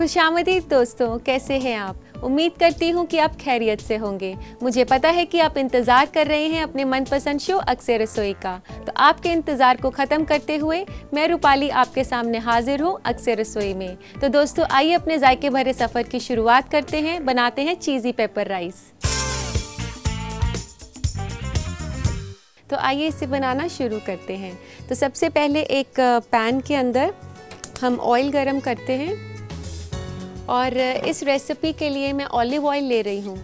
खुशामदीद दोस्तों, कैसे हैं आप। उम्मीद करती हूँ कि आप खैरियत से होंगे। मुझे पता है कि आप इंतज़ार कर रहे हैं अपने मनपसंद शो अक्से रसोई का। तो आपके इंतज़ार को ख़त्म करते हुए मैं रूपाली आपके सामने हाजिर हूँ अक्से रसोई में। तो दोस्तों आइए अपने जायके भरे सफ़र की शुरुआत करते हैं। बनाते हैं चीज़ी पेपर राइस। तो आइए इसे बनाना शुरू करते हैं। तो सबसे पहले एक पैन के अंदर हम ऑयल गरम करते हैं और इस रेसिपी के लिए मैं ऑलिव ऑयल ले रही हूँ।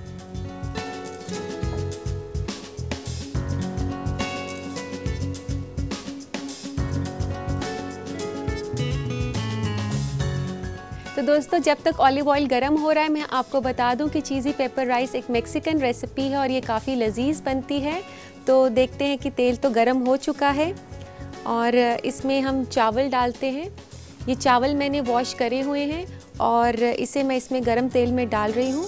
तो दोस्तों जब तक ऑलिव ऑयल गरम हो रहा है, मैं आपको बता दूं कि चीज़ी पेपर राइस एक मेक्सिकन रेसिपी है और ये काफ़ी लजीज बनती है। तो देखते हैं कि तेल तो गरम हो चुका है और इसमें हम चावल डालते हैं। ये चावल मैंने वॉश करे हुए हैं और इसे मैं इसमें गरम तेल में डाल रही हूँ।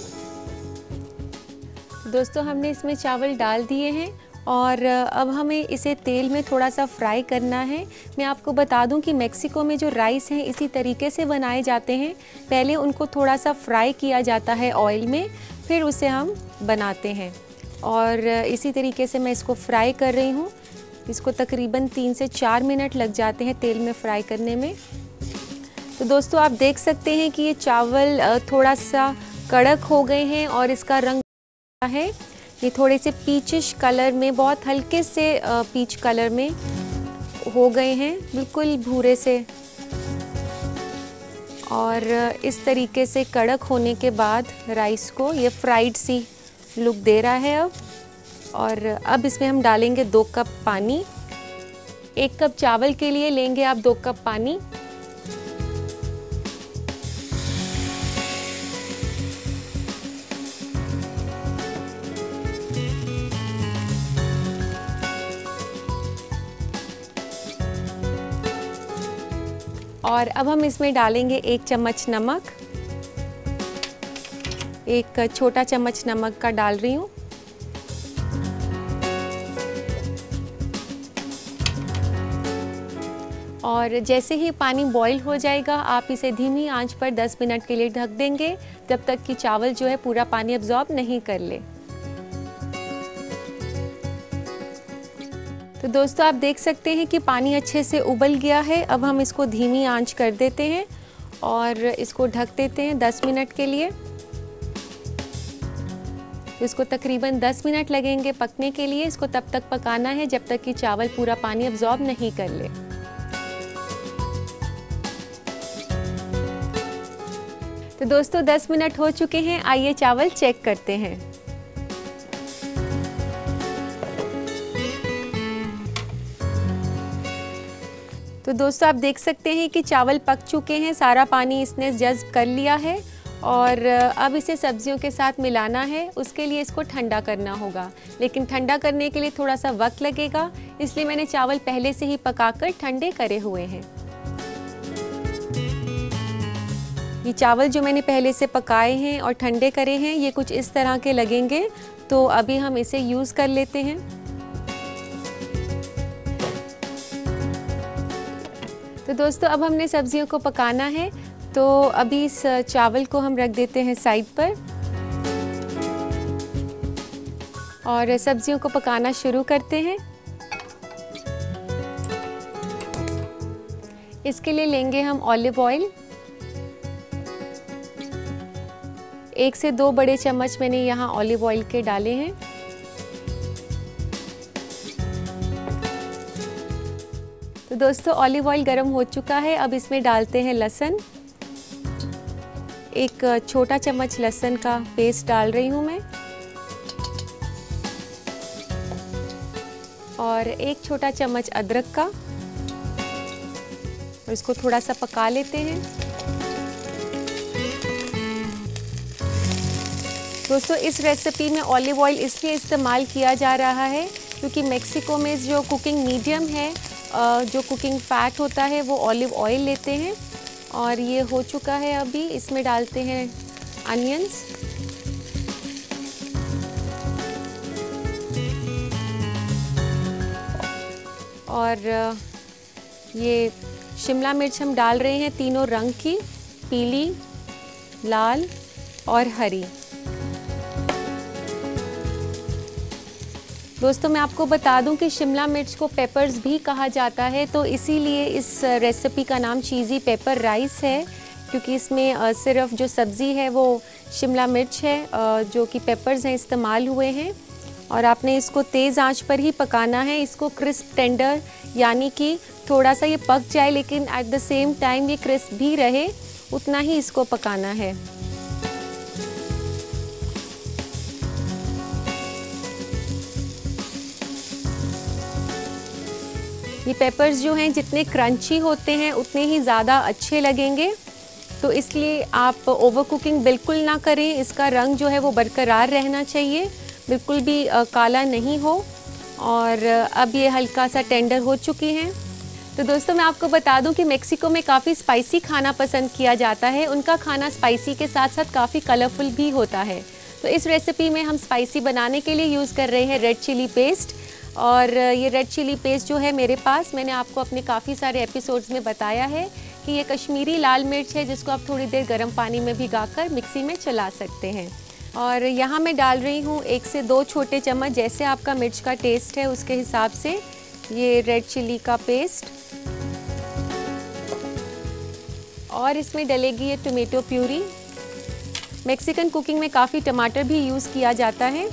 दोस्तों हमने इसमें चावल डाल दिए हैं और अब हमें इसे तेल में थोड़ा सा फ्राई करना है। मैं आपको बता दूं कि मेक्सिको में जो राइस हैं इसी तरीके से बनाए जाते हैं। पहले उनको थोड़ा सा फ्राई किया जाता है ऑयल में, फिर उसे हम बनाते हैं और इसी तरीके से मैं इसको फ्राई कर रही हूँ। इसको तकरीबन 3 से 4 मिनट लग जाते हैं तेल में फ्राई करने में। तो दोस्तों आप देख सकते हैं कि ये चावल थोड़ा सा कड़क हो गए हैं और इसका रंग है, ये थोड़े से पीचिश कलर में, बहुत हल्के से पीच कलर में हो गए हैं, बिल्कुल भूरे से। और इस तरीके से कड़क होने के बाद राइस को ये फ्राइड सी लुक दे रहा है अब। और अब इसमें हम डालेंगे 2 कप पानी। 1 कप चावल के लिए लेंगे आप 2 कप पानी। और अब हम इसमें डालेंगे 1 चम्मच नमक, 1 छोटा चम्मच नमक का डाल रही हूँ। और जैसे ही पानी बॉईल हो जाएगा आप इसे धीमी आंच पर 10 मिनट के लिए ढक देंगे, जब तक कि चावल जो है पूरा पानी अब्जॉर्ब नहीं कर ले। तो दोस्तों आप देख सकते हैं कि पानी अच्छे से उबल गया है। अब हम इसको धीमी आंच कर देते हैं और इसको ढक देते हैं 10 मिनट के लिए। इसको तकरीबन 10 मिनट लगेंगे पकने के लिए। इसको तब तक पकाना है जब तक कि चावल पूरा पानी अब्जॉर्ब नहीं कर ले। तो दोस्तों 10 मिनट हो चुके हैं, आइए चावल चेक करते हैं। तो दोस्तों आप देख सकते हैं कि चावल पक चुके हैं, सारा पानी इसने जज़्ब कर लिया है और अब इसे सब्जियों के साथ मिलाना है। उसके लिए इसको ठंडा करना होगा, लेकिन ठंडा करने के लिए थोड़ा सा वक्त लगेगा, इसलिए मैंने चावल पहले से ही पकाकर ठंडे करे हुए हैं। ये चावल जो मैंने पहले से पकाए हैं और ठंडे करे हैं, ये कुछ इस तरह के लगेंगे। तो अभी हम इसे यूज़ कर लेते हैं। तो दोस्तों अब हमने सब्जियों को पकाना है, तो अभी इस चावल को हम रख देते हैं साइड पर और सब्जियों को पकाना शुरू करते हैं। इसके लिए लेंगे हम ऑलिव ऑयल। 1 से 2 बड़े चम्मच मैंने यहाँ ऑलिव ऑयल के डाले हैं। तो दोस्तों ऑलिव ऑयल गरम हो चुका है, अब इसमें डालते हैं लहसुन। 1 छोटा चम्मच लहसुन का पेस्ट डाल रही हूँ मैं और 1 छोटा चम्मच अदरक का, और इसको थोड़ा सा पका लेते हैं। दोस्तों इस रेसिपी में ऑलिव ऑयल इसलिए इस्तेमाल किया जा रहा है क्योंकि मेक्सिको में जो कुकिंग मीडियम है, जो कुकिंग फैट होता है, वो ऑलिव ऑयल लेते हैं। और ये हो चुका है, अभी इसमें डालते हैं अनियंस। और ये शिमला मिर्च हम डाल रहे हैं तीनों रंग की, पीली, लाल और हरी। दोस्तों मैं आपको बता दूं कि शिमला मिर्च को पेपर्स भी कहा जाता है, तो इसीलिए इस रेसिपी का नाम चीज़ी पेपर राइस है, क्योंकि इसमें सिर्फ जो सब्ज़ी है वो शिमला मिर्च है, जो कि पेपर्स हैं इस्तेमाल हुए हैं। और आपने इसको तेज़ आंच पर ही पकाना है, इसको क्रिस्प टेंडर, यानी कि थोड़ा सा ये पक जाए लेकिन एट द सेम टाइम ये क्रिस्प भी रहे, उतना ही इसको पकाना है। ये पेपर्स जो हैं जितने क्रंची होते हैं उतने ही ज़्यादा अच्छे लगेंगे, तो इसलिए आप ओवर कुकिंग बिल्कुल ना करें। इसका रंग जो है वो बरकरार रहना चाहिए, बिल्कुल भी काला नहीं हो। और अब ये हल्का सा टेंडर हो चुकी हैं। तो दोस्तों मैं आपको बता दूं कि मेक्सिको में काफ़ी स्पाइसी खाना पसंद किया जाता है। उनका खाना स्पाइसी के साथ साथ काफ़ी कलरफुल भी होता है। तो इस रेसिपी में हम स्पाइसी बनाने के लिए यूज़ कर रहे हैं रेड चिली पेस्ट। और ये रेड चिली पेस्ट जो है मेरे पास, मैंने आपको अपने काफ़ी सारे एपिसोड्स में बताया है कि ये कश्मीरी लाल मिर्च है, जिसको आप थोड़ी देर गर्म पानी में भिगाकर मिक्सी में चला सकते हैं। और यहाँ मैं डाल रही हूँ 1 से 2 छोटे चम्मच, जैसे आपका मिर्च का टेस्ट है उसके हिसाब से, ये रेड चिली का पेस्ट। और इसमें डलेगी ये टोमेटो प्यूरी। मेक्सिकन कुकिंग में काफ़ी टमाटर भी यूज़ किया जाता है।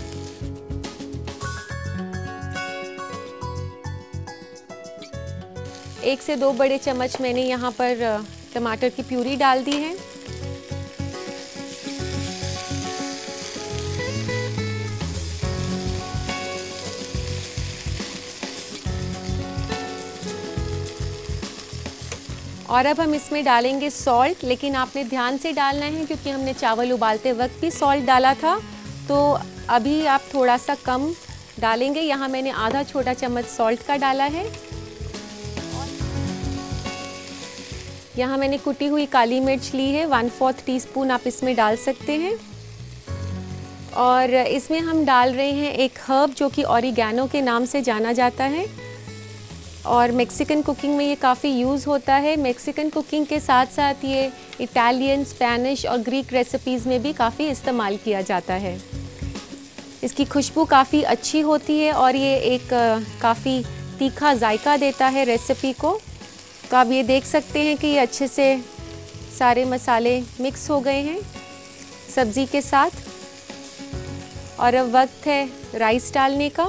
एक से 2 बड़े चम्मच मैंने यहाँ पर टमाटर की प्यूरी डाल दी है। और अब हम इसमें डालेंगे सॉल्ट, लेकिन आपने ध्यान से डालना है क्योंकि हमने चावल उबालते वक्त भी सॉल्ट डाला था, तो अभी आप थोड़ा सा कम डालेंगे। यहाँ मैंने आधा छोटा चम्मच सॉल्ट का डाला है। यहाँ मैंने कुटी हुई काली मिर्च ली है, 1/4 टीस्पून आप इसमें डाल सकते हैं। और इसमें हम डाल रहे हैं एक हर्ब जो कि ऑरिगैनो के नाम से जाना जाता है, और मेक्सिकन कुकिंग में ये काफ़ी यूज़ होता है। मेक्सिकन कुकिंग के साथ साथ ये इटालियन, स्पेनिश और ग्रीक रेसिपीज़ में भी काफ़ी इस्तेमाल किया जाता है। इसकी खुशबू काफ़ी अच्छी होती है और ये एक काफ़ी तीखा जायका देता है रेसिपी को। तो आप ये देख सकते हैं कि ये अच्छे से सारे मसाले मिक्स हो गए हैं सब्ज़ी के साथ। और अब वक्त है राइस डालने का।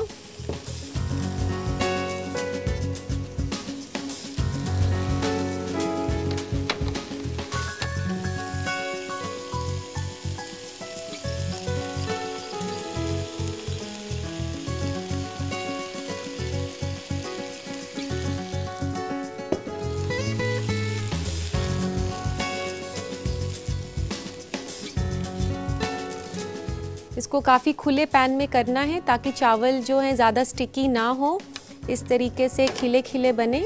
इसको काफ़ी खुले पैन में करना है ताकि चावल जो है ज़्यादा स्टिकी ना हो, इस तरीके से खिले खिले बने।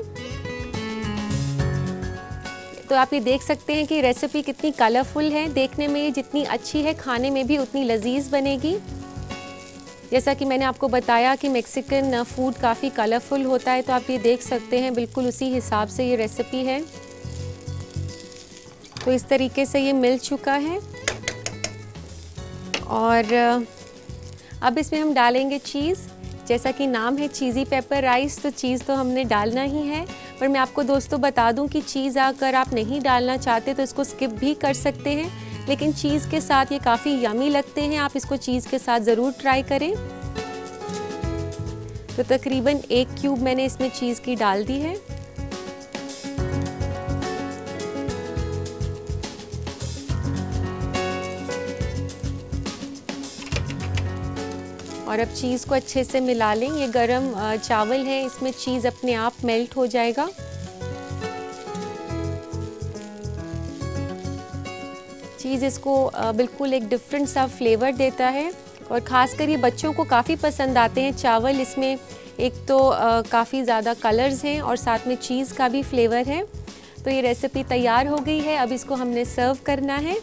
तो आप ये देख सकते हैं कि रेसिपी कितनी कलरफुल है। देखने में ये जितनी अच्छी है, खाने में भी उतनी लजीज बनेगी। जैसा कि मैंने आपको बताया कि मेक्सिकन फूड काफ़ी कलरफुल होता है, तो आप ये देख सकते हैं बिल्कुल उसी हिसाब से ये रेसिपी है। तो इस तरीके से ये मिल चुका है। और अब इसमें हम डालेंगे चीज़। जैसा कि नाम है चीज़ी पेपर राइस, तो चीज़ तो हमने डालना ही है। पर मैं आपको दोस्तों बता दूं कि चीज़ अगर आप नहीं डालना चाहते तो इसको स्किप भी कर सकते हैं, लेकिन चीज़ के साथ ये काफ़ी यमी लगते हैं। आप इसको चीज़ के साथ ज़रूर ट्राई करें। तो तकरीबन 1 क्यूब मैंने इसमें चीज़ की डाल दी है। और अब चीज़ को अच्छे से मिला लें। ये गरम चावल है, इसमें चीज़ अपने आप मेल्ट हो जाएगा। चीज़ इसको बिल्कुल एक डिफरेंट सा फ्लेवर देता है और ख़ासकर ये बच्चों को काफ़ी पसंद आते हैं चावल। इसमें एक तो काफ़ी ज़्यादा कलर्स हैं और साथ में चीज़ का भी फ्लेवर है। तो ये रेसिपी तैयार हो गई है। अब इसको हमने सर्व करना है।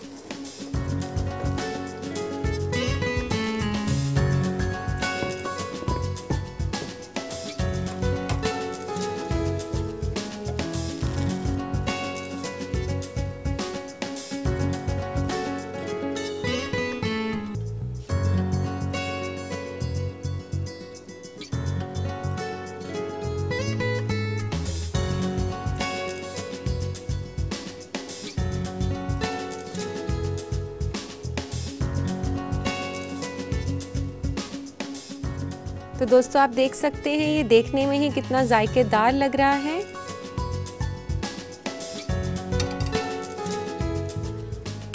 तो दोस्तों आप देख सकते हैं ये देखने में ही कितना जायकेदार लग रहा है।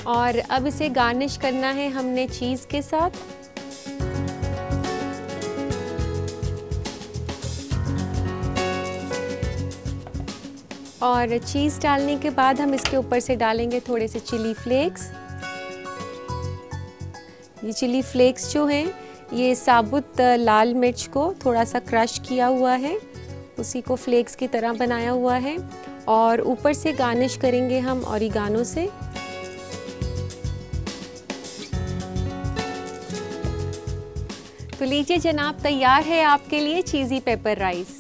और अब इसे गार्निश करना है हमने चीज़ के साथ। और चीज़ डालने के बाद हम इसके ऊपर से डालेंगे थोड़े से चिली फ्लेक्स। ये चिली फ्लेक्स जो हैं ये साबुत लाल मिर्च को थोड़ा सा क्रश किया हुआ है, उसी को फ्लेक्स की तरह बनाया हुआ है। और ऊपर से गार्निश करेंगे हम ऑरिगानो से। तो लीजिए जनाब, तैयार है आपके लिए चीज़ी पेपर राइस।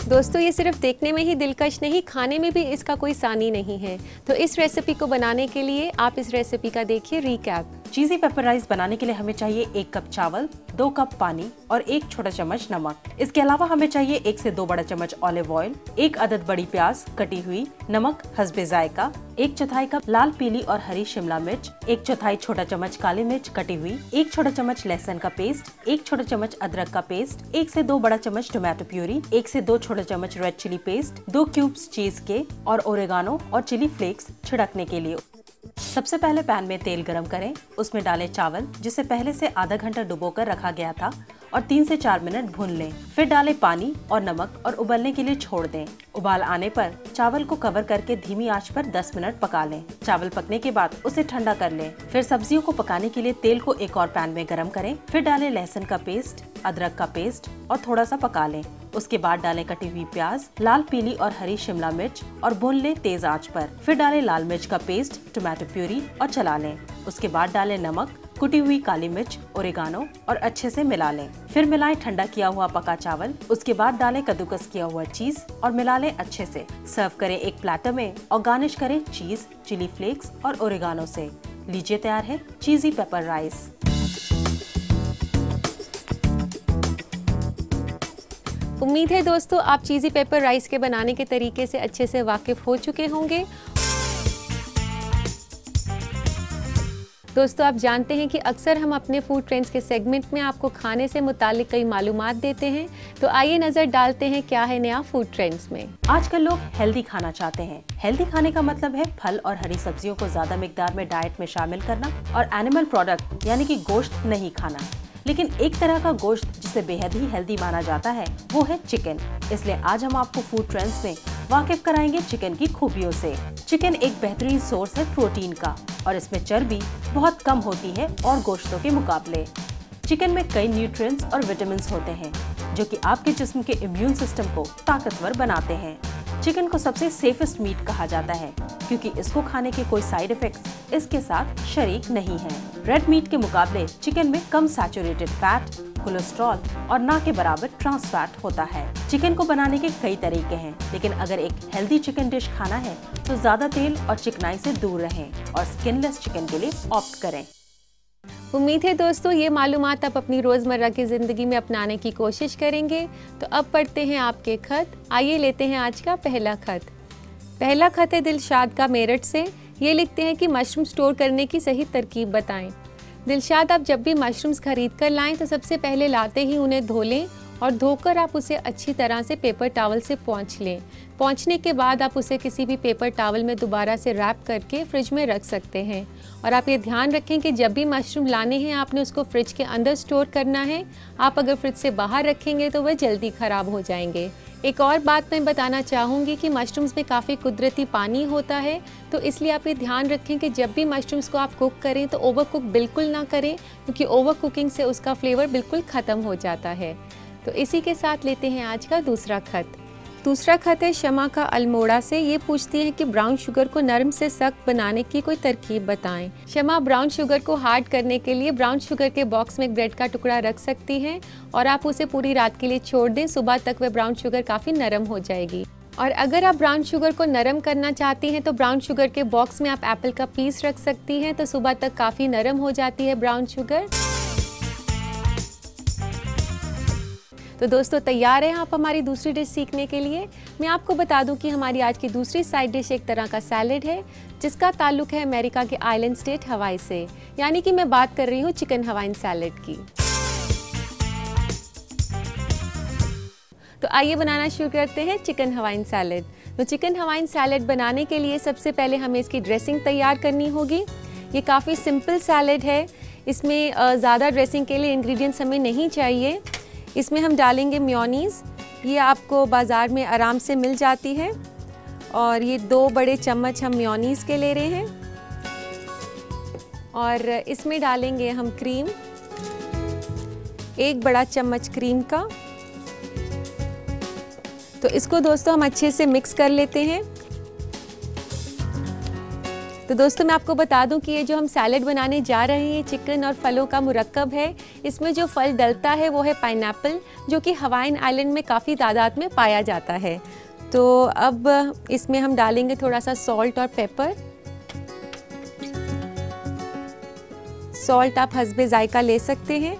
दोस्तों ये सिर्फ देखने में ही दिलकश नहीं, खाने में भी इसका कोई सानी नहीं है। तो इस रेसिपी को बनाने के लिए आप इस रेसिपी का देखिए रिकैप। चीज़ी पेपर राइस बनाने के लिए हमें चाहिए 1 कप चावल, 2 कप पानी और 1 छोटा चम्मच नमक। इसके अलावा हमें चाहिए 1 से 2 बड़ा चम्मच ऑलिव ऑयल, 1 अदद बड़ी प्याज कटी हुई, नमक हस्बे जायका, 1/4 कप लाल पीली और हरी शिमला मिर्च, 1/4 छोटा चम्मच काली मिर्च कटी हुई, 1 छोटा चम्मच लहसुन का पेस्ट, 1 छोटा चम्मच अदरक का पेस्ट, 1 से 2 बड़ा चम्मच टोमेटो प्यूरी, 1 से 2 छोटा चम्मच रेड चिली पेस्ट, 2 क्यूब्स चीज के और ओरेगानो और चिली फ्लेक्स छिड़कने के लिए। सबसे पहले पैन में तेल गरम करें, उसमें डालें चावल जिसे पहले से आधा घंटा डुबोकर रखा गया था और 3 से 4 मिनट भून लें। फिर डालें पानी और नमक और उबलने के लिए छोड़ दें। उबाल आने पर चावल को कवर करके धीमी आंच पर 10 मिनट पका लें। चावल पकने के बाद उसे ठंडा कर लें। फिर सब्जियों को पकाने के लिए तेल को एक और पैन में गरम करें। फिर डालें लहसुन का पेस्ट, अदरक का पेस्ट और थोड़ा सा पका लें। उसके बाद डालें कटी हुई प्याज, लाल पीली और हरी शिमला मिर्च और भून लें तेज आंच पर। फिर डालें लाल मिर्च का पेस्ट, टोमेटो प्यूरी और चला लें। उसके बाद डालें नमक, कुटी हुई काली मिर्च, ओरेगानो और अच्छे से मिला लें। फिर मिलाएं ठंडा किया हुआ पका चावल। उसके बाद डालें कद्दूकस किया हुआ चीज और मिला लें अच्छे से। सर्व करें एक प्लेटर में और गार्निश करें चीज, चिली फ्लेक्स और ओरेगानो से। लीजिए तैयार है चीज़ी पेपर राइस। उम्मीद है दोस्तों आप चीज़ी पेपर राइस के बनाने के तरीके से अच्छे से वाकिफ हो चुके होंगे। दोस्तों आप जानते हैं कि अक्सर हम अपने फूड ट्रेंड्स के सेगमेंट में आपको खाने से मुतालिक कई मालूमात देते हैं। तो आइए नजर डालते हैं क्या है नया फूड ट्रेंड्स में। आजकल लोग हेल्दी खाना चाहते हैं। हेल्दी खाने का मतलब है फल और हरी सब्जियों को ज्यादा मिकदार में डाइट में शामिल करना और एनिमल प्रोडक्ट यानी कि गोश्त नहीं खाना। लेकिन एक तरह का गोश्त जिसे बेहद ही हेल्दी माना जाता है वो है चिकन। इसलिए आज हम आपको फूड ट्रेंड्स में वाकिफ कराएंगे चिकन की खूबियों से। चिकन एक बेहतरीन सोर्स है प्रोटीन का और इसमें चर्बी बहुत कम होती है और गोश्तों के मुकाबले। चिकन में कई न्यूट्रिएंट्स और विटामिन्स होते हैं जो कि आपके जिस्म के इम्यून सिस्टम को ताकतवर बनाते हैं। चिकन को सबसे सेफेस्ट मीट कहा जाता है क्योंकि इसको खाने के कोई साइड इफेक्ट्स इसके साथ शरीक नहीं है। रेड मीट के मुकाबले चिकन में कम सैचुरेटेड फैट, कोलेस्ट्रॉल और ना के बराबर ट्रांस फैट होता है। चिकन को बनाने के कई तरीके हैं, लेकिन अगर एक हेल्दी चिकन डिश खाना है तो ज्यादा तेल और चिकनाई से दूर रहें और स्किनलेस चिकन के लिए ऑप्ट करें। उम्मीद है दोस्तों ये मालूमात आप अपनी रोज़मर्रा की ज़िंदगी में अपनाने की कोशिश करेंगे। तो अब पढ़ते हैं आपके खत। आइए लेते हैं आज का पहला खत। पहला खत है दिलशाद का मेरठ से। ये लिखते हैं कि मशरूम स्टोर करने की सही तरकीब बताएं। दिलशाद, आप जब भी मशरूम्स खरीद कर लाएं तो सबसे पहले लाते ही उन्हें धो लें और धोकर आप उसे अच्छी तरह से पेपर टॉवल से पोंछ लें। पोंछने के बाद आप उसे किसी भी पेपर टॉवल में दोबारा से रैप करके फ्रिज में रख सकते हैं। और आप ये ध्यान रखें कि जब भी मशरूम लाने हैं आपने उसको फ्रिज के अंदर स्टोर करना है। आप अगर फ्रिज से बाहर रखेंगे तो वह जल्दी ख़राब हो जाएंगे। एक और बात मैं बताना चाहूँगी कि मशरूम्स में काफ़ी कुदरती पानी होता है, तो इसलिए आप ये ध्यान रखें कि जब भी मशरूम्स को आप कुक करें तो ओवर कुक बिल्कुल ना करें, क्योंकि ओवर कुकिंग से उसका फ्लेवर बिल्कुल ख़त्म हो जाता है। तो इसी के साथ लेते हैं आज का दूसरा खत। दूसरा खत है शमा का अल्मोड़ा से। ये पूछती हैं कि ब्राउन शुगर को नरम से सख्त बनाने की कोई तरकीब बताएं। शमा, ब्राउन शुगर को हार्ड करने के लिए ब्राउन शुगर के बॉक्स में एक ब्रेड का टुकड़ा रख सकती हैं और आप उसे पूरी रात के लिए छोड़ दें। सुबह तक वह ब्राउन शुगर काफ़ी नरम हो जाएगी। और अगर आप ब्राउन शुगर को नरम करना चाहती हैं तो ब्राउन शुगर के बॉक्स में आप एप्पल का पीस रख सकती हैं, तो सुबह तक काफ़ी नरम हो जाती है ब्राउन शुगर। तो दोस्तों तैयार हैं आप हमारी दूसरी डिश सीखने के लिए? मैं आपको बता दूं कि हमारी आज की दूसरी साइड डिश एक तरह का सैलेड है जिसका ताल्लुक है अमेरिका के आइलैंड स्टेट हवाई से, यानी कि मैं बात कर रही हूँ चिकन हवाइन सैलेड की। तो आइए बनाना शुरू करते हैं चिकन हवाइन सैलेड। तो चिकन हवाइन सैलेड बनाने के लिए सबसे पहले हमें इसकी ड्रेसिंग तैयार करनी होगी। ये काफ़ी सिंपल सैलेड है, इसमें ज़्यादा ड्रेसिंग के लिए इंग्रेडिएंट्स हमें नहीं चाहिए। इसमें हम डालेंगे मेयोनीज़, ये आपको बाज़ार में आराम से मिल जाती है, और ये 2 बड़े चम्मच हम मेयोनीज़ के ले रहे हैं। और इसमें डालेंगे हम क्रीम, 1 बड़ा चम्मच क्रीम का। तो इसको दोस्तों हम अच्छे से मिक्स कर लेते हैं। तो दोस्तों मैं आपको बता दूं कि ये जो हम सैलेड बनाने जा रहे हैं चिकन और फलों का मुरक्कब है। इसमें जो फल डलता है वो है पाइनएप्पल, जो कि हवाइन आइलैंड में काफ़ी तादाद में पाया जाता है। तो अब इसमें हम डालेंगे थोड़ा सा सॉल्ट और पेपर। सॉल्ट आप हस्बे जायका ले सकते हैं,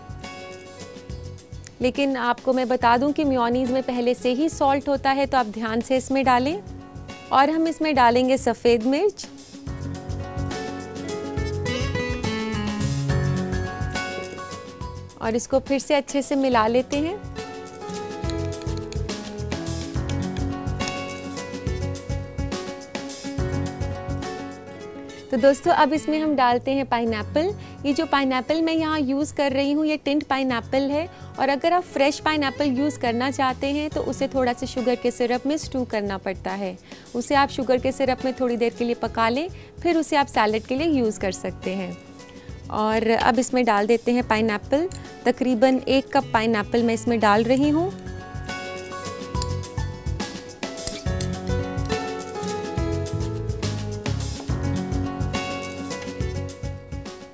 लेकिन आपको मैं बता दूं कि मेयोनीज़ में पहले से ही सॉल्ट होता है, तो आप ध्यान से इसमें डालें। और हम इसमें डालेंगे सफ़ेद मिर्च, और इसको फिर से अच्छे से मिला लेते हैं। तो दोस्तों अब इसमें हम डालते हैं पाइनएप्पल। ये जो पाइनएप्पल मैं यहाँ यूज़ कर रही हूँ ये टिंट पाइनएप्पल है, और अगर आप फ्रेश पाइनएप्पल यूज़ करना चाहते हैं तो उसे थोड़ा सा शुगर के सिरप में स्टू करना पड़ता है। उसे आप शुगर के सिरप में थोड़ी देर के लिए पका लें, फिर उसे आप सैलेड के लिए यूज़ कर सकते हैं। और अब इसमें डाल देते हैं पाइनएप्पल। तकरीबन 1 कप पाइनएप्पल मैं इसमें डाल रही हूँ।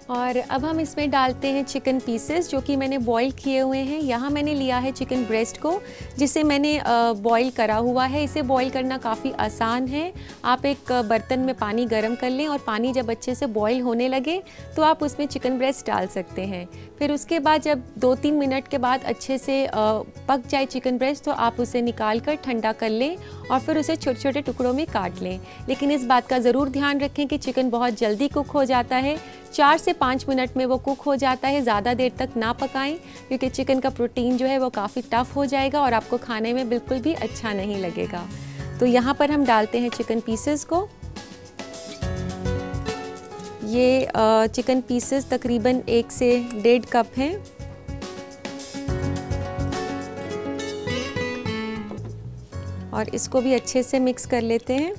और अब हम इसमें डालते हैं चिकन पीसेस, जो कि मैंने बॉईल किए हुए हैं। यहाँ मैंने लिया है चिकन ब्रेस्ट को, जिसे मैंने बॉईल करा हुआ है। इसे बॉईल करना काफ़ी आसान है। आप एक बर्तन में पानी गर्म कर लें, और पानी जब अच्छे से बॉईल होने लगे तो आप उसमें चिकन ब्रेस्ट डाल सकते हैं। फिर उसके बाद जब 2-3 मिनट के बाद अच्छे से पक जाए चिकन ब्रेस्ट, तो आप उसे निकाल कर ठंडा कर लें, और फिर उसे छोटे छोटे टुकड़ों में काट लें। लेकिन इस बात का ज़रूर ध्यान रखें कि चिकन बहुत जल्दी कुक हो जाता है, 4 से 5 मिनट में वो कुक हो जाता है। ज़्यादा देर तक ना पकाएं, क्योंकि चिकन का प्रोटीन जो है वो काफ़ी टफ़ हो जाएगा और आपको खाने में बिल्कुल भी अच्छा नहीं लगेगा। तो यहाँ पर हम डालते हैं चिकन पीसेस को। ये चिकन पीसेस तकरीबन 1 से 1.5 कप हैं। और इसको भी अच्छे से मिक्स कर लेते हैं।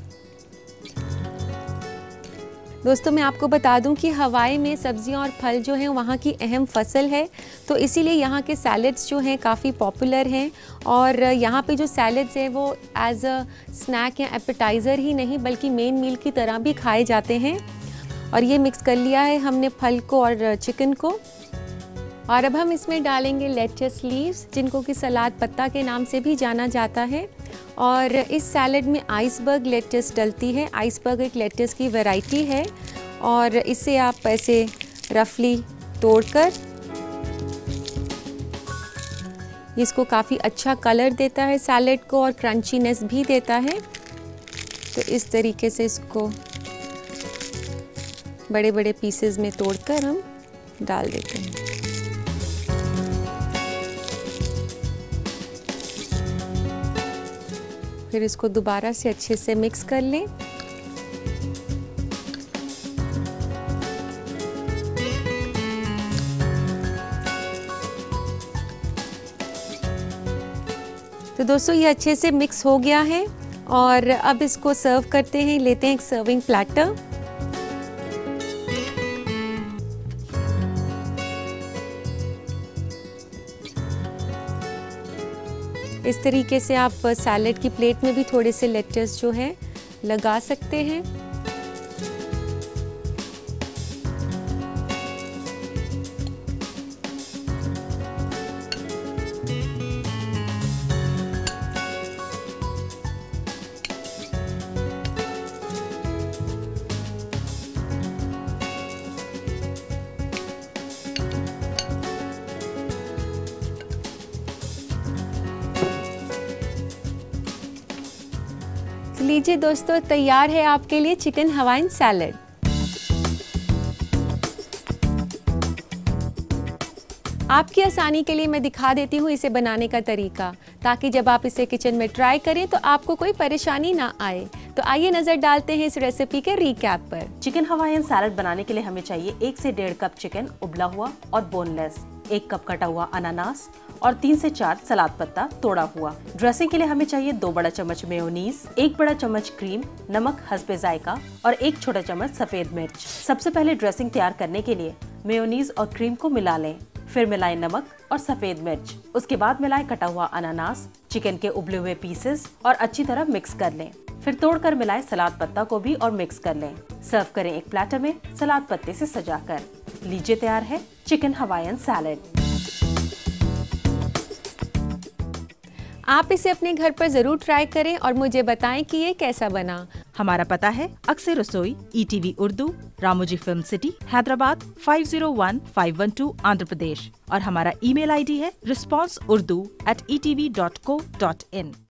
दोस्तों मैं आपको बता दूं कि हवाई में सब्जियां और फल जो हैं वहाँ की अहम फसल है, तो इसीलिए यहाँ के सैलेड्स जो हैं काफ़ी पॉपुलर हैं। और यहाँ पे जो सैलेड्स हैं वो एज अ स्नैक या एपेटाइज़र ही नहीं बल्कि मेन मील की तरह भी खाए जाते हैं। और ये मिक्स कर लिया है हमने फल को और चिकन को। और अब हम इसमें डालेंगे लेट्स लीव्स, जिनको कि सलाद पत्ता के नाम से भी जाना जाता है। और इस सैलेड में आइसबर्ग लेट्स डलती है। आइसबर्ग एक लेट्स की वैरायटी है, और इसे आप ऐसे रफली तोड़कर, इसको काफ़ी अच्छा कलर देता है सैलेड को, और क्रंचीनेस भी देता है। तो इस तरीके से इसको बड़े बड़े पीसेस में तोड़कर हम डाल देते हैं। फिर इसको दोबारा से अच्छे से मिक्स कर लें। तो दोस्तों ये अच्छे से मिक्स हो गया है, और अब इसको सर्व करते हैं। लेते हैं एक सर्विंग प्लेटर। इस तरीके से आप सैलेड की प्लेट में भी थोड़े से लेट्स जो है लगा सकते हैं। लीजिए दोस्तों, तैयार है आपके लिए चिकन हवाइन सैलड। आपकी आसानी के लिए मैं दिखा देती हूँ इसे बनाने का तरीका, ताकि जब आप इसे किचन में ट्राई करें तो आपको कोई परेशानी ना आए। तो आइए नज़र डालते हैं इस रेसिपी के रिकैप पर। चिकन हवाइन सैलड बनाने के लिए हमें चाहिए 1 से 1.5 कप चिकन उबला हुआ और बोनलेस, 1 कप कटा हुआ अनानास और 3 से 4 सलाद पत्ता तोड़ा हुआ। ड्रेसिंग के लिए हमें चाहिए 2 बड़ा चम्मच मेयोनीज, 1 बड़ा चम्मच क्रीम, नमक हस्बे जायका और 1 छोटा चम्मच सफेद मिर्च। सबसे पहले ड्रेसिंग तैयार करने के लिए मेयोनीज और क्रीम को मिला लें, फिर मिलाएं नमक और सफेद मिर्च। उसके बाद मिलाएं कटा हुआ अनानास, चिकन के उबले हुए पीसेस और अच्छी तरह मिक्स कर लें। फिर तोड़कर मिलाएं सलाद पत्ता को भी और मिक्स कर लें। सर्व करें एक प्लेटर में सलाद पत्ते से सजाकर। लीजिए तैयार है चिकन हवाइन सैलड। आप इसे अपने घर पर जरूर ट्राई करें और मुझे बताएं कि ये कैसा बना। हमारा पता है अक्सर रसोई, ETV Urdu, Ramoji film city, Hyderabad 501512, Andhra Pradesh. और हमारा ईमेल ID है responseurdu@etv.co.in।